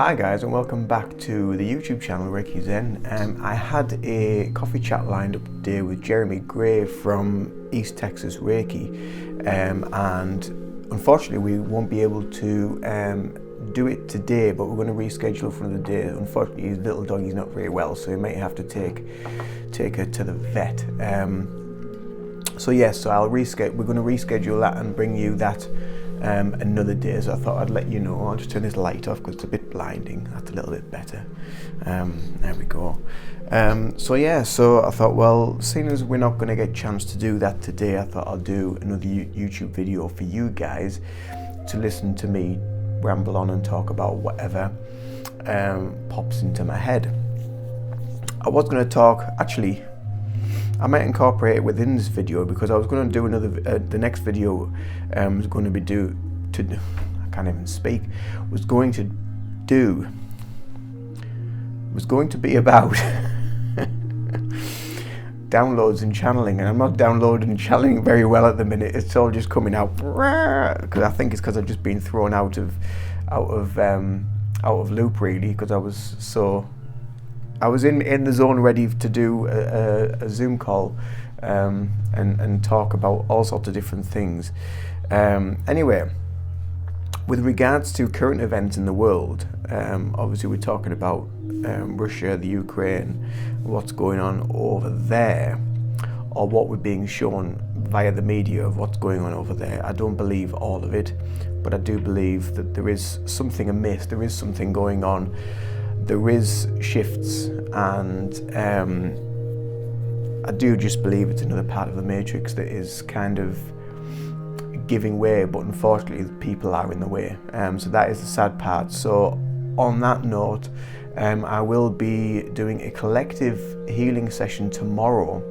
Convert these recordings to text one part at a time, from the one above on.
Hi guys, and welcome back to the YouTube channel Reiki Zen. I had a coffee chat lined up today with Jeremy Gray from East Texas Reiki, and unfortunately we won't be able to do it today, but we're going to reschedule for another day. Unfortunately, his little doggy's not very well, so he might have to take her to the vet. So I'll reschedule. We're going to reschedule that and bring you that another day. So I thought I'd let you know. I'll just turn this light off because it's a bit blinding. That's a little bit better. There we go. So I thought, well, seeing as we're not going to get a chance to do that today, I thought I'll do another YouTube video for you guys to listen to me ramble on and talk about whatever pops into my head. I was going to talk, actually, I might incorporate it within this video because I was going to do another, the next video was going to be about downloads and channeling, and I'm not downloading and channeling very well at the minute. It's all just coming out because I think it's because I've just been thrown out of loop really, because I was in the zone ready to do a Zoom call and talk about all sorts of different things. Anyway, with regards to current events in the world, obviously we're talking about Russia, the Ukraine, what's going on over there, or what we're being shown via the media of what's going on over there. I don't believe all of it, but I do believe that there is something amiss, there is something going on. There is shifts, and I do just believe it's another part of the matrix that is kind of giving way, but unfortunately people are in the way. So that is the sad part. So on that note, I will be doing a collective healing session tomorrow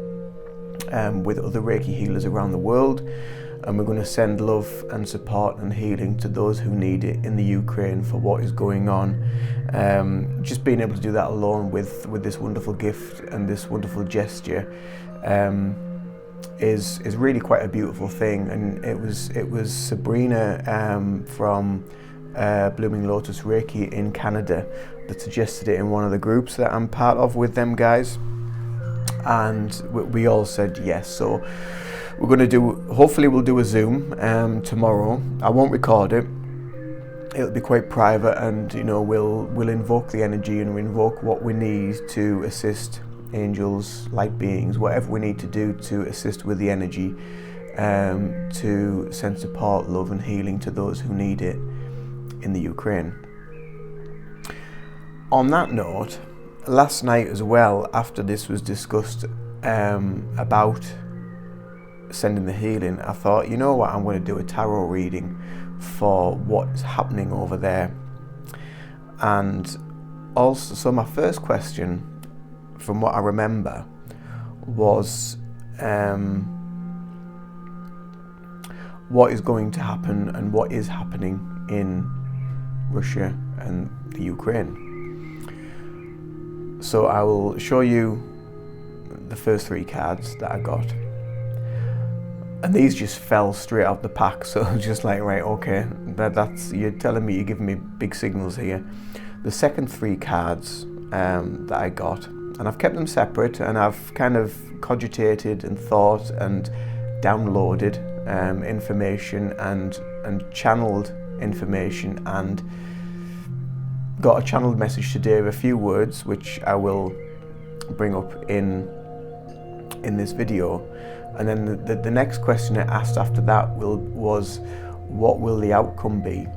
with other Reiki healers around the world, and we're going to send love and support and healing to those who need it in the Ukraine for what is going on. Just being able to do that alone with this wonderful gift and this wonderful gesture is really quite a beautiful thing. And it was Sabrina from Blooming Lotus Reiki in Canada that suggested it in one of the groups that I'm part of with them guys, and we all said yes. So we're going to do, hopefully we'll do a Zoom tomorrow. I won't record it. It'll be quite private, and we'll invoke the energy and invoke what we need to assist angels, light beings, whatever we need to do to assist with the energy, to send support, love and healing to those who need it in the Ukraine. On that note, last night as well, after this was discussed about sending the healing, I thought, you know what, I'm going to do a tarot reading for what's happening over there. And also, so my first question, from what I remember, was what is going to happen and what is happening in Russia and the Ukraine. So I will show you the first three cards that I got. And these just fell straight out the pack, so I was just like, right, okay, that's you're telling me, you're giving me big signals here. The second three cards that I got, and I've kept them separate, and I've kind of cogitated and thought and downloaded information and channeled information, and got a channeled message today of a few words which I will bring up in this video. And then the next question I asked after that was what will the outcome be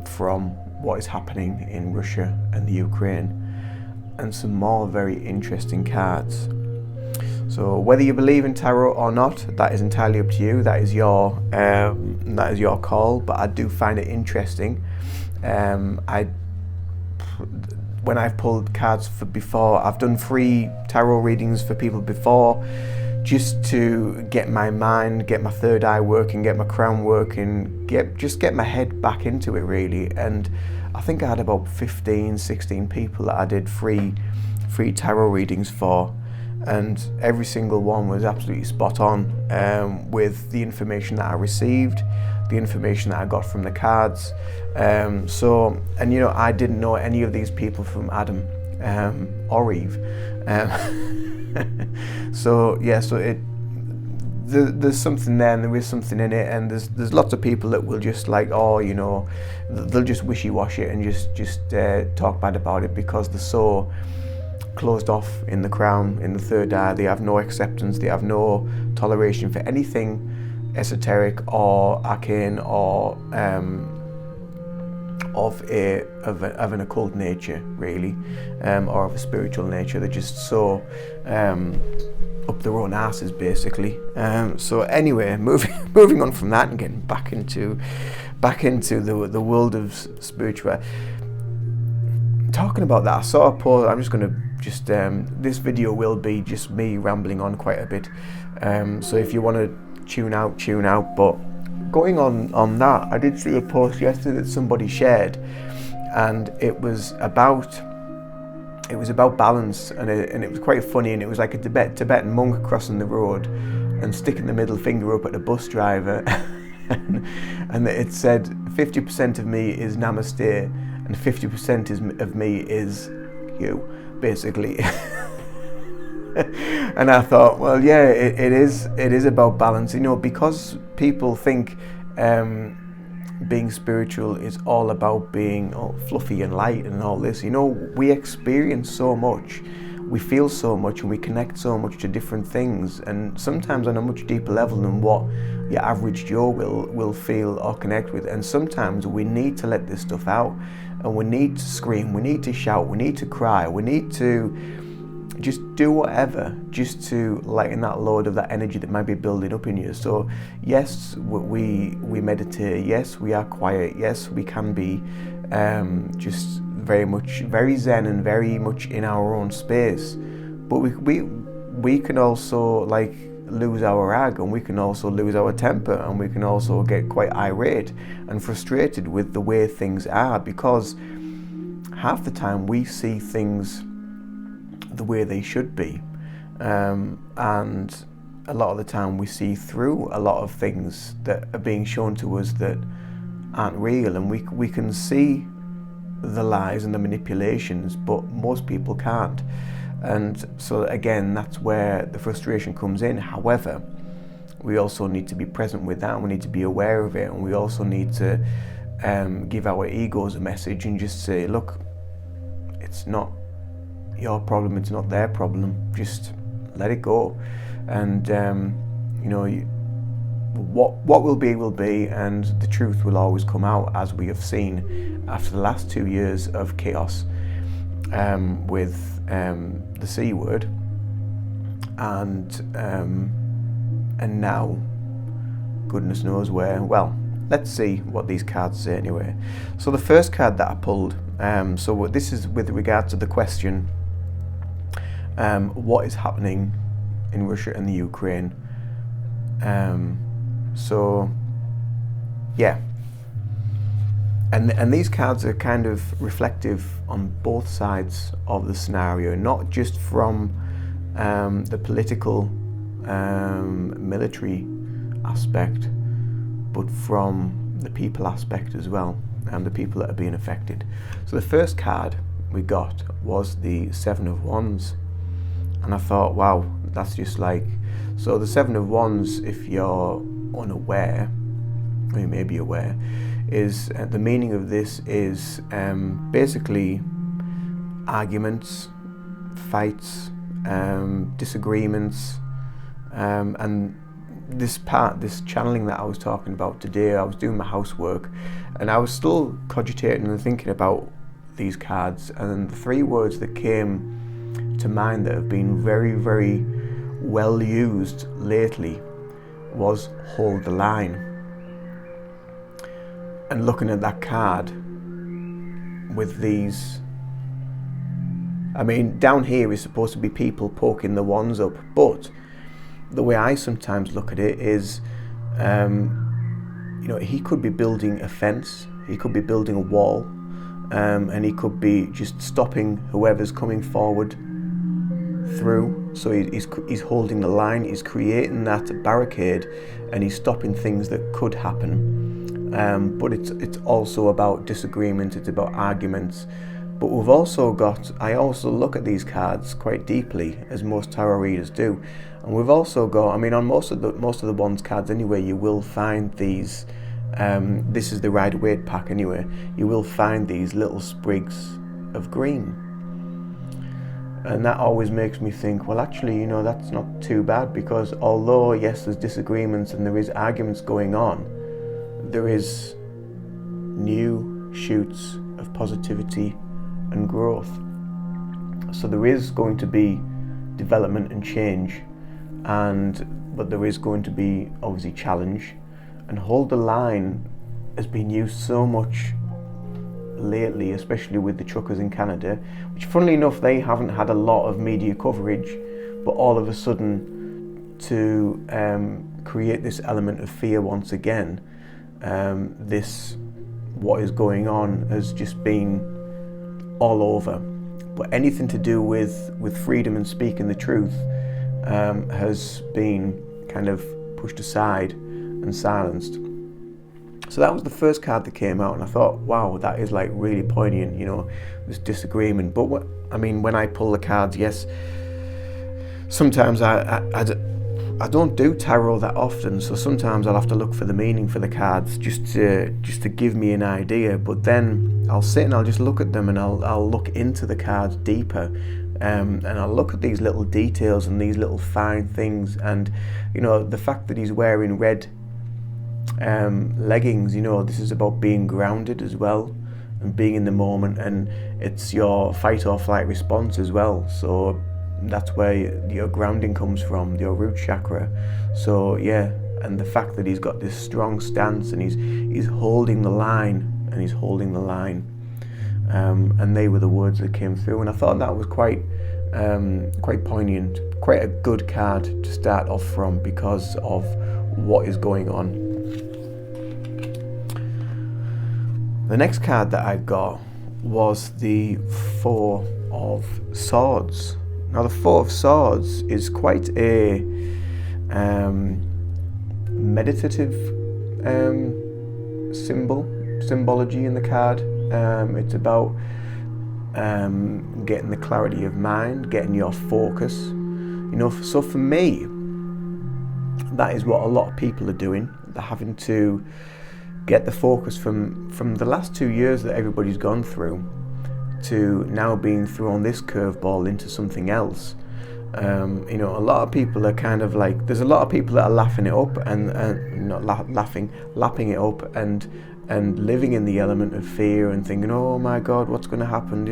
from what is happening in Russia and the Ukraine, and some more very interesting cards. So whether you believe in tarot or not, that is entirely up to you. That is your call. But I do find it interesting. When I've pulled cards for before, I've done free tarot readings for people before, just to get my mind, get my third eye working, get my crown working, get my head back into it really. And I think I had about 15-16 people that I did free tarot readings for, and every single one was absolutely spot on with the information that I received, the information that I got from the cards. So, and you know, I didn't know any of these people from Adam or Eve. So yeah, so there's something there, and there is something in it, and there's lots of people that will just like, oh, you know, they'll just wishy-washy it and just talk bad about it because they're so closed off in the crown, in the third eye. They have no acceptance, they have no toleration for anything esoteric or arcane or of an occult nature, really, or of a spiritual nature. They're just so up their own asses, basically. So anyway, moving on from that and getting back into the world of spirituality. Talking about that, I saw a post. I'm just going to this video will be just me rambling on quite a bit. So if you want to tune out. But going on that, I did see a post yesterday that somebody shared, and it was about balance, and it was quite funny, and it was like a Tibetan monk crossing the road and sticking the middle finger up at a bus driver, and it said 50% of me is namaste and 50% of me is you, basically. And I thought, well, yeah, it is about balance, you know, because people think being spiritual is all about being fluffy and light and all this. You know, we experience so much, we feel so much, and we connect so much to different things, and sometimes on a much deeper level than what your average Joe will feel or connect with. And sometimes we need to let this stuff out, and we need to scream, we need to shout, we need to cry, we need to just do whatever, just to lighten that load of that energy that might be building up in you. So yes, we meditate, yes, we are quiet, yes, we can be just very zen and very much in our own space, but we can also like lose our ag, and we can also lose our temper, and we can also get quite irate and frustrated with the way things are, because half the time we see things the way they should be, and a lot of the time we see through a lot of things that are being shown to us that aren't real, and we can see the lies and the manipulations, but most people can't. And so again, that's where the frustration comes in. However, we also need to be present with that, and we need to be aware of it, and we also need to give our egos a message and just say, look, it's not your problem, it's not their problem, just let it go. And you know, what will be, and the truth will always come out, as we have seen after the last 2 years of chaos with the C word, and now goodness knows where. Well, let's see what these cards say anyway. So the first card that I pulled, so this is with regard to the question, what is happening in Russia and the Ukraine. So yeah, and these cards are kind of reflective on both sides of the scenario, not just from the political military aspect, but from the people aspect as well, and the people that are being affected. So the first card we got was the Seven of Wands, and I thought, wow, that's just like, so the Seven of Wands, if you're unaware, or you may be aware, is the meaning of this is basically arguments, fights, disagreements, and this channeling that I was talking about today, I was doing my housework, and I was still cogitating and thinking about these cards, and the three words that came to mind that have been very, very well used lately was hold the line. And looking at that card with these, I mean, down here is supposed to be people poking the wands up, but the way I sometimes look at it is, you know, he could be building a fence, he could be building a wall, and he could be just stopping whoever's coming forward through. So he's holding the line, he's creating that barricade, and he's stopping things that could happen. but it's also about disagreement, it's about arguments. But we've also got, I also look at these cards quite deeply, as most tarot readers do, and we've also got, I mean, on most of the Wands cards anyway, you will find these, this is the Rider-Waite pack anyway, you will find these little sprigs of green. And that always makes me think, well, actually, you know, that's not too bad, because although, yes, there's disagreements and there is arguments going on, there is new shoots of positivity and growth. So there is going to be development and change, but there is going to be obviously challenge. And hold the line has been used so much lately, especially with the truckers in Canada, which funnily enough they haven't had a lot of media coverage, but all of a sudden to create this element of fear once again, this what is going on has just been all over. But anything to do with freedom and speaking the truth has been kind of pushed aside and silenced. So that was the first card that came out, and I thought, wow, that is like really poignant, you know, this disagreement. But when I pull the cards, yes, sometimes I don't do tarot that often, so sometimes I'll have to look for the meaning for the cards just to give me an idea. But then I'll sit and I'll just look at them, and I'll look into the cards deeper, and I'll look at these little details and these little fine things. And you know, the fact that he's wearing red leggings, you know, this is about being grounded as well and being in the moment, and it's your fight or flight response as well. So that's where your grounding comes from, your root chakra. So yeah, and the fact that he's got this strong stance and he's holding the line, and they were the words that came through, and I thought that was quite poignant, quite a good card to start off from because of what is going on. The next card that I got was the Four of Swords. Now the Four of Swords is quite a meditative symbology in the card. It's about getting the clarity of mind, getting your focus. You know, so for me, that is what a lot of people are doing. They're having to get the focus from the last 2 years that everybody's gone through to now being thrown this curveball into something else. You know, a lot of people are kind of like, there's a lot of people that are laughing it up and lapping it up and living in the element of fear and thinking, oh my God, what's going to happen?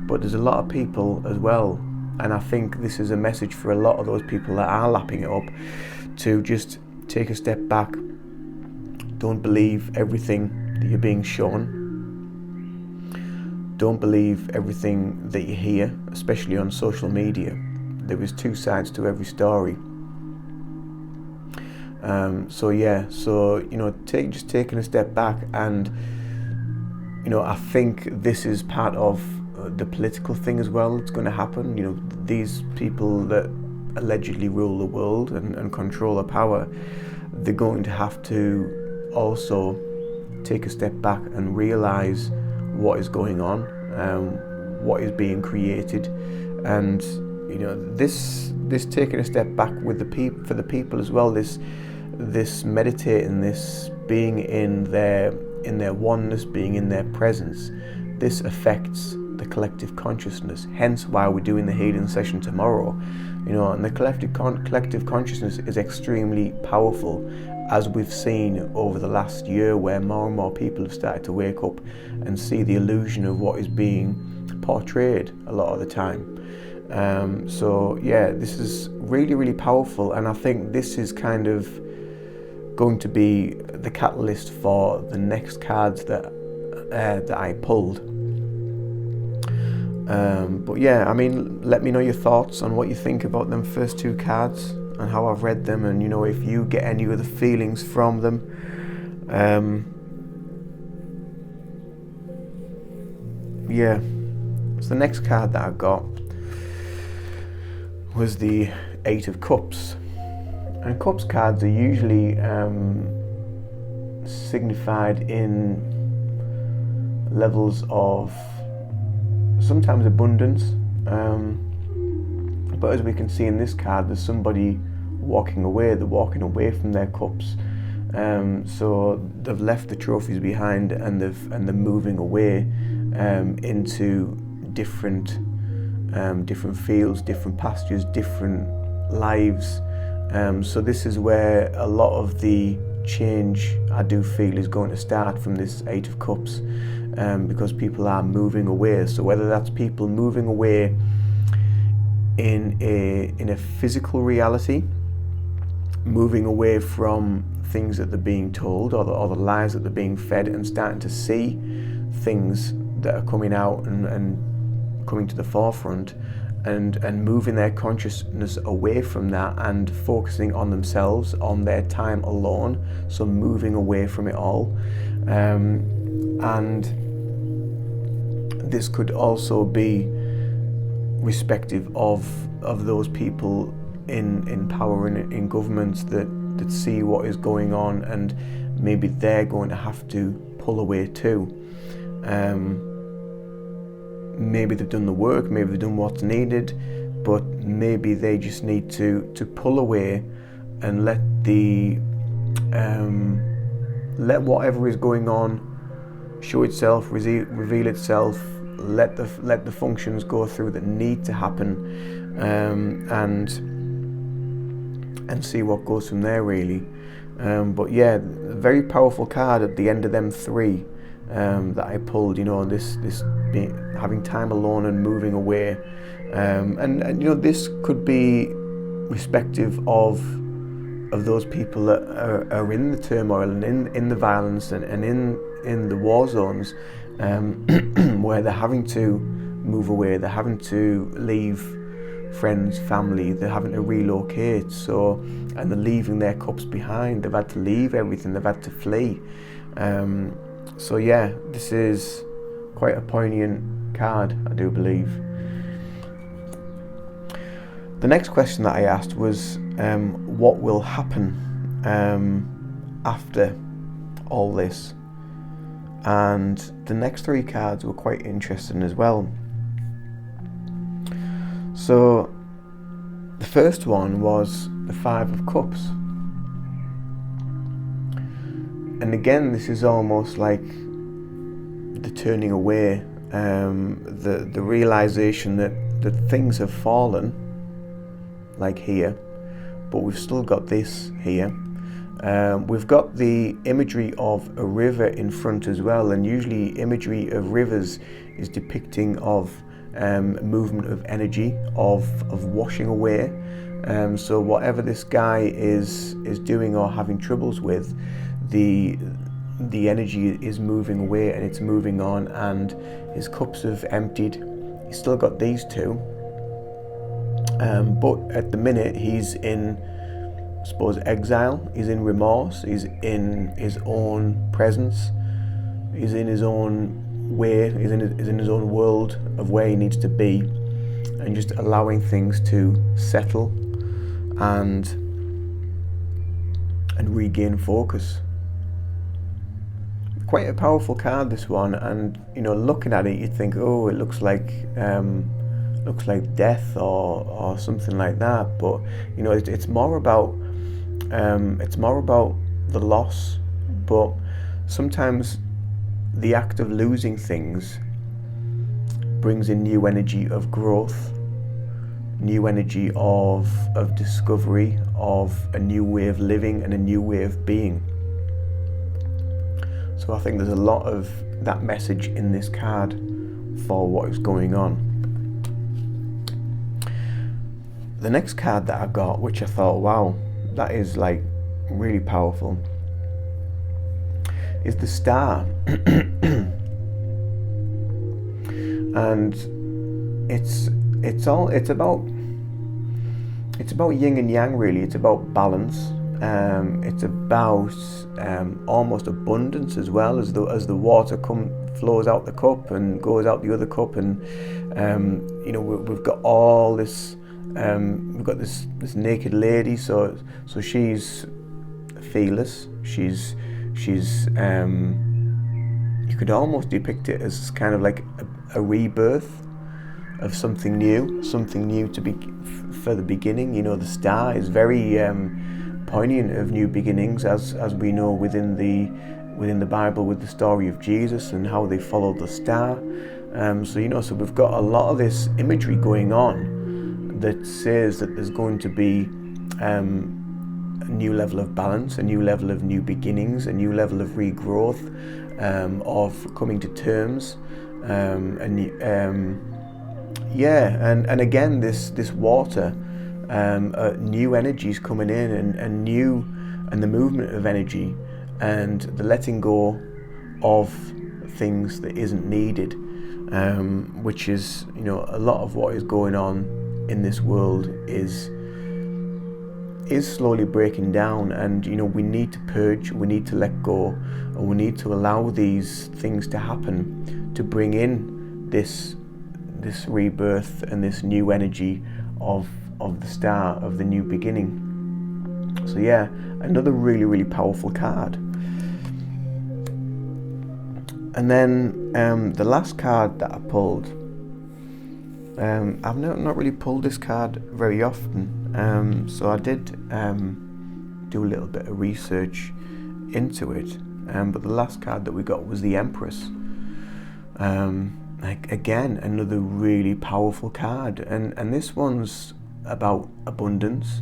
But there's a lot of people as well, and I think this is a message for a lot of those people that are lapping it up to just take a step back. Don't believe everything that you're being shown. Don't believe everything that you hear, especially on social media. There is two sides to every story. So you know, just taking a step back, and you know, I think this is part of the political thing as well that's going to happen. You know, these people that allegedly rule the world and control the power, they're going to have to also take a step back and realize what is going on, what is being created, and you know, this taking a step back with for the people as well, this meditating, this being in their oneness, being in their presence, this affects the collective consciousness, hence why we're doing the healing session tomorrow. You know, and the collective consciousness is extremely powerful, as we've seen over the last year, where more and more people have started to wake up and see the illusion of what is being portrayed a lot of the time. So yeah, this is really, really powerful, and I think this is kind of going to be the catalyst for the next cards that I pulled. But yeah, I mean, let me know your thoughts on what you think about them first two cards and how I've read them, and you know, if you get any of the feelings from them. Yeah, so the next card that I got was the Eight of Cups. And Cups cards are usually signified in levels of sometimes abundance, but as we can see in this card, there's somebody walking away. They're walking away from their cups, so they've left the trophies behind, and they're moving away into different fields, different pastures, different lives. So this is where a lot of the change, I do feel, is going to start from this Eight of Cups, because people are moving away. So whether that's people moving away in a physical reality, moving away from things that they're being told, or the lies that they're being fed, and starting to see things that are coming out and coming to the forefront, and moving their consciousness away from that and focusing on themselves, on their time alone. So moving away from it all, and this could also be respective of those people in power and in governments that see what is going on, and maybe they're going to have to pull away too. Maybe they've done the work, maybe they've done what's needed, but maybe they just need to pull away and let whatever is going on show itself, reveal itself. Let the functions go through that need to happen, and see what goes from there, really. But yeah, very powerful card at the end of them three that I pulled. This having time alone and moving away, and this could be respective of those people that are in the turmoil and in the violence and in the war zones, where they're having to move away, they're having to leave friends, family, they're having to relocate, and they're leaving their cups behind. They've had to leave everything, they've had to flee. So yeah, this is quite a poignant card, I do believe. The next question that I asked was, what will happen after all this? And the next three cards were quite interesting as well. So the first one was the Five of Cups, and again, this is almost like the turning away, the realization that things have fallen, like here, but we've still got this here. We've got the imagery of a river in front as well, and usually imagery of rivers is depicting of movement of energy, of washing away. So whatever this guy is doing or having troubles with, the energy is moving away and it's moving on, and his cups have emptied. He's still got these two, but at the minute he's in, I suppose, exile. He's in remorse, he's in his own presence, he's in his own way, he's in his own world of where he needs to be, and just allowing things to settle and regain focus. Quite a powerful card, this one, and looking at it, you'd think, oh, it looks like death or something like that, but it's more about the loss. But sometimes the act of losing things brings in new energy of growth, new energy of discovery, of a new way of living and a new way of being. So I think there's a lot of that message in this card for what is going on. The next card that I got, which I thought, wow, that is like really powerful, is the Star. And it's about yin and yang, really. It's about balance. It's about almost abundance as well, as the water flows out the cup and goes out the other cup, and we've got all this. We've got this naked lady, so she's fearless. She's She's you could almost depict it as kind of like a rebirth of something new to be for the beginning. You know, the star is very poignant of new beginnings, as we know within the Bible, with the story of Jesus and how they followed the star. So we've got a lot of this imagery going on that says that there's going to be a new level of balance, a new level of new beginnings, a new level of regrowth, of coming to terms, and again this water, new energies coming in, and the movement of energy, and the letting go of things that isn't needed, which is, you know, a lot of what is going on in this world is slowly breaking down. And, you know, we need to purge, we need to let go, and we need to allow these things to happen to bring in this rebirth and this new energy of the start of the new beginning. So yeah, another really, really powerful card. And then the last card that I pulled, I've not really pulled this card very often, so I did do a little bit of research into it, but the last card that we got was the Empress. Again, another really powerful card, and this one's about abundance.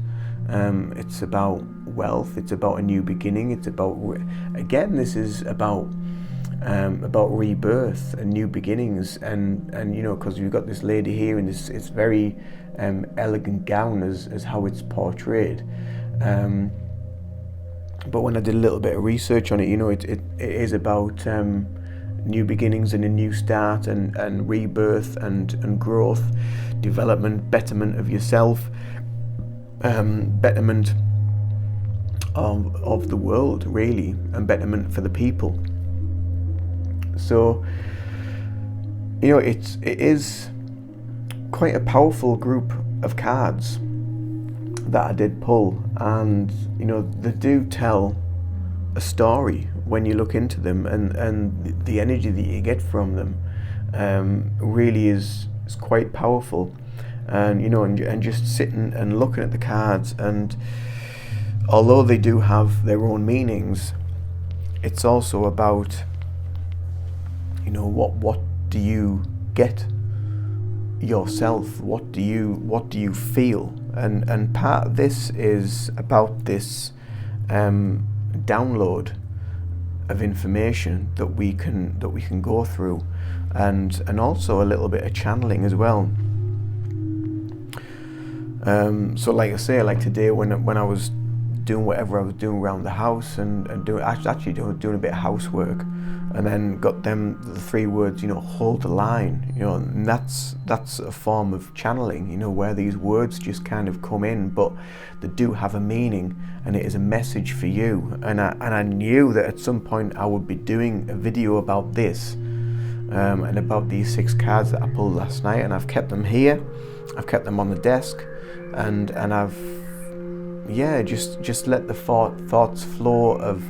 It's about wealth, it's about a new beginning, it's about, again, this is about rebirth and new beginnings, and you know, because you've got this lady here in this, it's very elegant gown as how it's portrayed, but when I did a little bit of research on it, you know, it is about new beginnings and a new start, and rebirth and growth, development, betterment of yourself, betterment of the world, really, and betterment for the people. So, you know, it is quite a powerful group of cards that I did pull, and, you know, they do tell a story when you look into them, and the energy that you get from them really is quite powerful. And, you know, and just sitting and looking at the cards, and although they do have their own meanings, it's also about, you know, what do you get yourself, what do you feel, and part of this is about this download of information that we can go through, and also a little bit of channeling as well. So like I say, like today when I was doing whatever I was doing around the house, and doing a bit of housework, and then got the 3 words, you know, hold the line, you know, and that's a form of channeling, you know, where these words just kind of come in, but they do have a meaning, and it is a message for you. And I knew that at some point I would be doing a video about this, and about these 6 cards that I pulled last night, and I've kept them here, I've kept them on the desk, and I've just let the thoughts flow of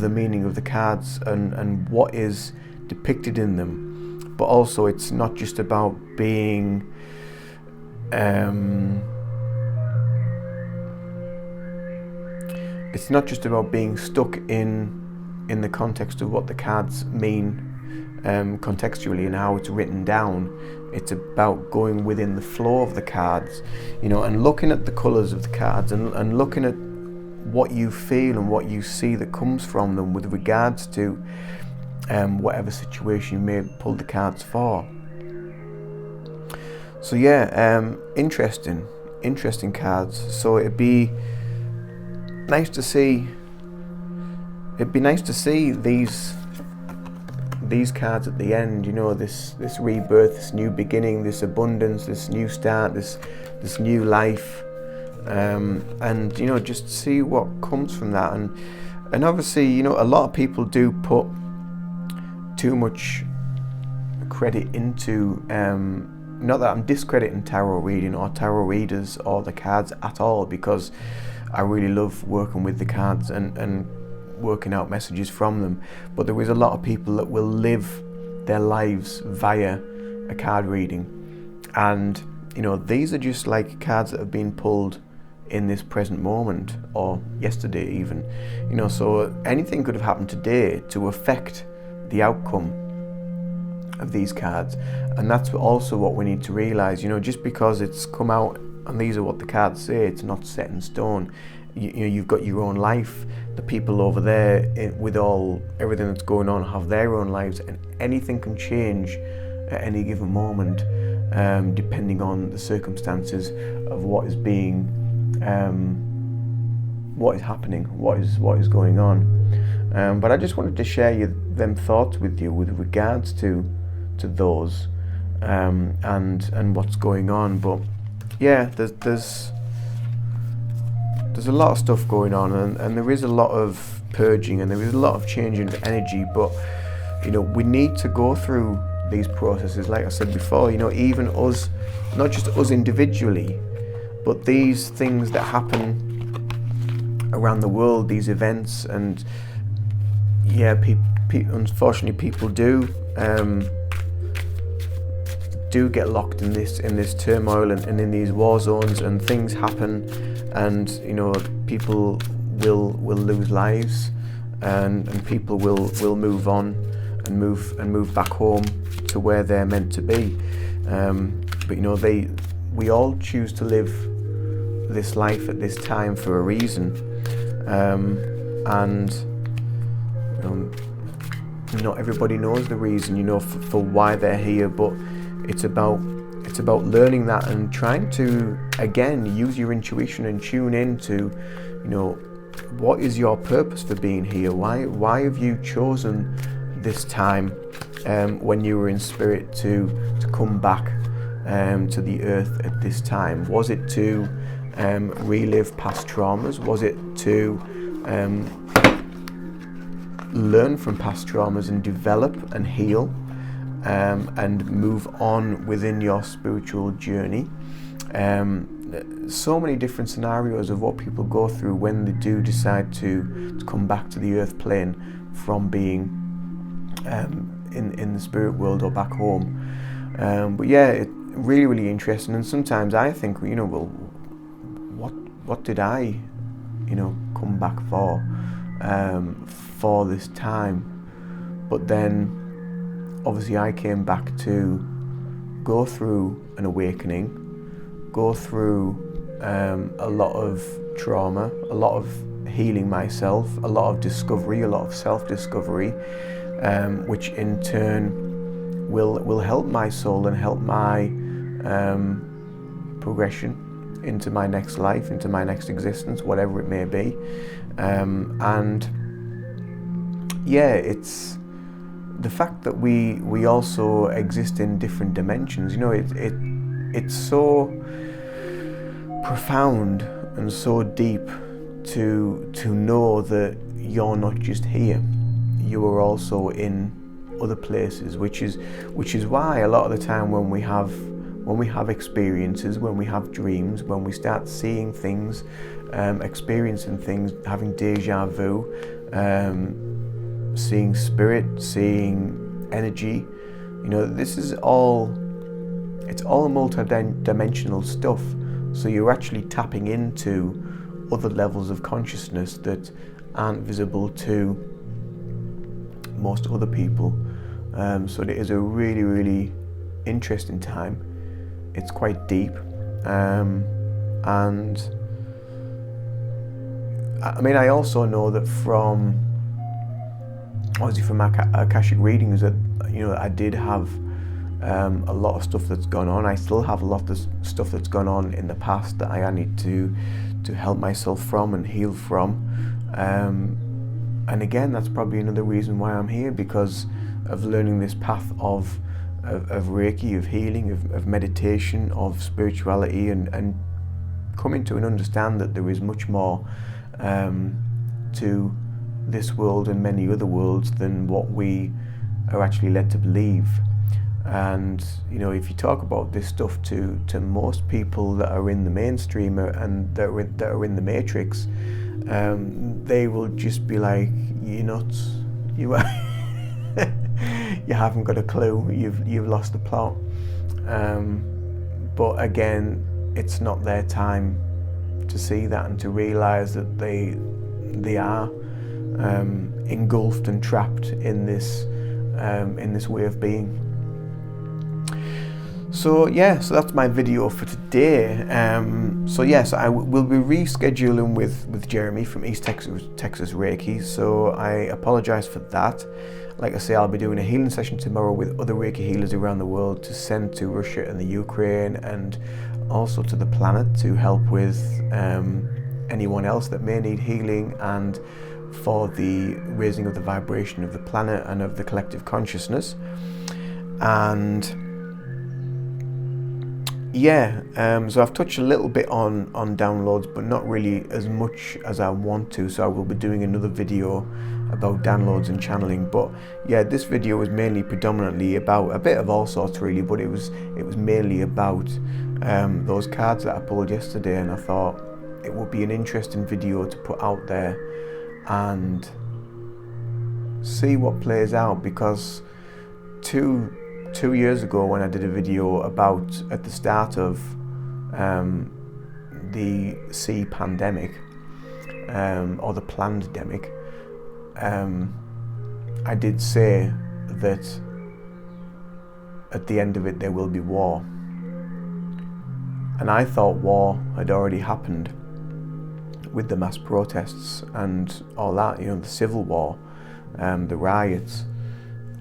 the meaning of the cards, and what is depicted in them. But also, it's not just about being stuck in the context of what the cards mean contextually and how it's written down. It's about going within the flow of the cards, you know, and looking at the colours of the cards, and looking at what you feel and what you see that comes from them with regards to whatever situation you may have pulled the cards for. So yeah, interesting cards. So it'd be nice to see these cards at the end, you know, this rebirth, this new beginning, this abundance, this new start, this new life, and, you know, just see what comes from that. And obviously, you know, a lot of people do put too much credit into, not that I'm discrediting tarot reading or tarot readers or the cards at all, because I really love working with the cards, and working out messages from them. But there is a lot of people that will live their lives via a card reading, and these are just like cards that have been pulled in this present moment, or yesterday even. So anything could have happened today to affect the outcome of these cards. And that's also what we need to realize. Just because it's come out and these are what the cards say, it's not set in stone. You've got your own life. The people over there, with everything that's going on, have their own lives, and anything can change at any given moment, depending on the circumstances of what is being, what is happening, what is going on. But I just wanted to share them thoughts with you with regards to those, and what's going on. But yeah, there's a lot of stuff going on, and there is a lot of purging, and there is a lot of changing of energy. But we need to go through these processes, like I said before. Even us, not just us individually, but these things that happen around the world, these events, and unfortunately people do get locked in this turmoil and in these war zones, and things happen, and people will lose lives, and people will move on and move back home to where they're meant to be. But we all choose to live this life at this time for a reason, and not everybody knows the reason, for why they're here. But it's about learning that and trying to, again, use your intuition and tune in to, what is your purpose for being here? Why have you chosen this time, when you were in spirit, to come back to the earth at this time? Was it to relive past traumas? Was it to learn from past traumas and develop and heal, and move on within your spiritual journey? So many different scenarios of what people go through when they do decide to come back to the earth plane from being in the spirit world or back home. But yeah, it's really, really interesting. And sometimes I think, well, what did I come back for this time? But then obviously I came back to go through an awakening, go through a lot of trauma, a lot of healing myself, a lot of discovery, a lot of self-discovery, which in turn will help my soul and help my progression into my next life, into my next existence, whatever it may be. And yeah, it's the fact that we also exist in different dimensions. It's so profound and so deep to know that you're not just here, you are also in other places, which is why a lot of the time when we have experiences, when we have dreams, when we start seeing things, experiencing things, having deja vu, seeing spirit, seeing energy, this is all, it's all multi-dimensional stuff. So you're actually tapping into other levels of consciousness that aren't visible to most other people. So it is a really, really interesting time. It's quite deep, and I also know that from Akashic readings that I did have a lot of stuff that's gone on. I still have a lot of stuff that's gone on in the past that I need to help myself from and heal from. And again, that's probably another reason why I'm here, because of learning this path of Reiki, of healing, of meditation, of spirituality, and coming to understand that there is much more to this world and many other worlds than what we are actually led to believe. And if you talk about this stuff to most people that are in the mainstream and that are in the matrix, they will just be like, "You're nuts. You you haven't got a clue. You've lost the plot." But again, it's not their time to see that and to realise that they are engulfed and trapped in this way of being. So so that's my video for today. So I will be rescheduling with Jeremy from East Texas Reiki. So I apologise for that. Like I say, I'll be doing a healing session tomorrow with other Reiki healers around the world to send to Russia and the Ukraine, and also to the planet to help with anyone else that may need healing, and for the raising of the vibration of the planet and of the collective consciousness. And so I've touched a little bit on downloads, but not really as much as I want to. So I will be doing another video about downloads and channeling. But this video was mainly predominantly about a bit of all sorts really, but it was mainly about those cards that I pulled yesterday, and I thought it would be an interesting video to put out there and see what plays out, because two years ago, when I did a video about at the start of the sea pandemic, or the plandemic, I did say that at the end of it there will be war, and I thought war had already happened with the mass protests and all that, the civil war, the riots,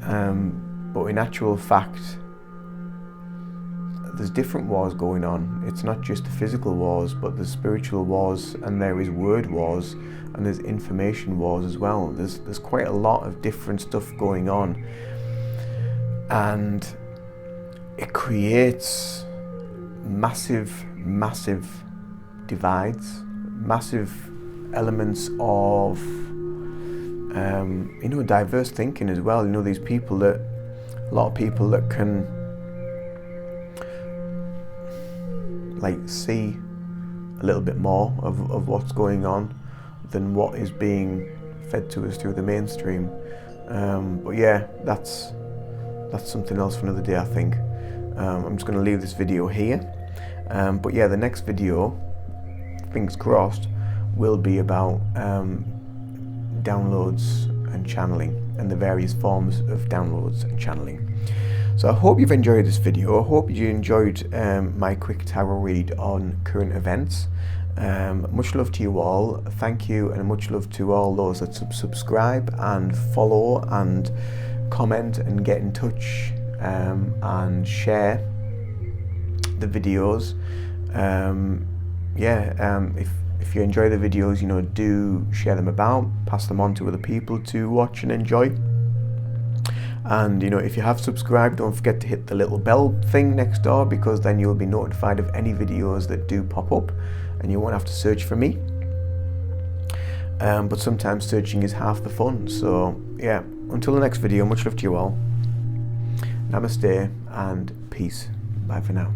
but in actual fact there's different wars going on. It's not just the physical wars, but there's spiritual wars, and there is word wars, and there's information wars as well. There's quite a lot of different stuff going on, and it creates massive divides, massive elements of diverse thinking as well. These people a lot of people that can see a little bit more of what's going on than what is being fed to us through the mainstream. But that's something else for another day, I think. I'm just going to leave this video here. But the next video, fingers crossed, will be about downloads and channeling, and the various forms of downloads and channeling. So I hope you've enjoyed this video. I hope you enjoyed my quick tarot read on current events. Much love to you all. Thank you, and much love to all those that subscribe and follow and comment and get in touch and share the videos. If you enjoy the videos, do share them about, pass them on to other people to watch and enjoy. And if you have subscribed, don't forget to hit the little bell thing next door, because then you'll be notified of any videos that do pop up, and you won't have to search for me. But sometimes searching is half the fun. So until the next video, much love to you all. Namaste and peace. Bye for now.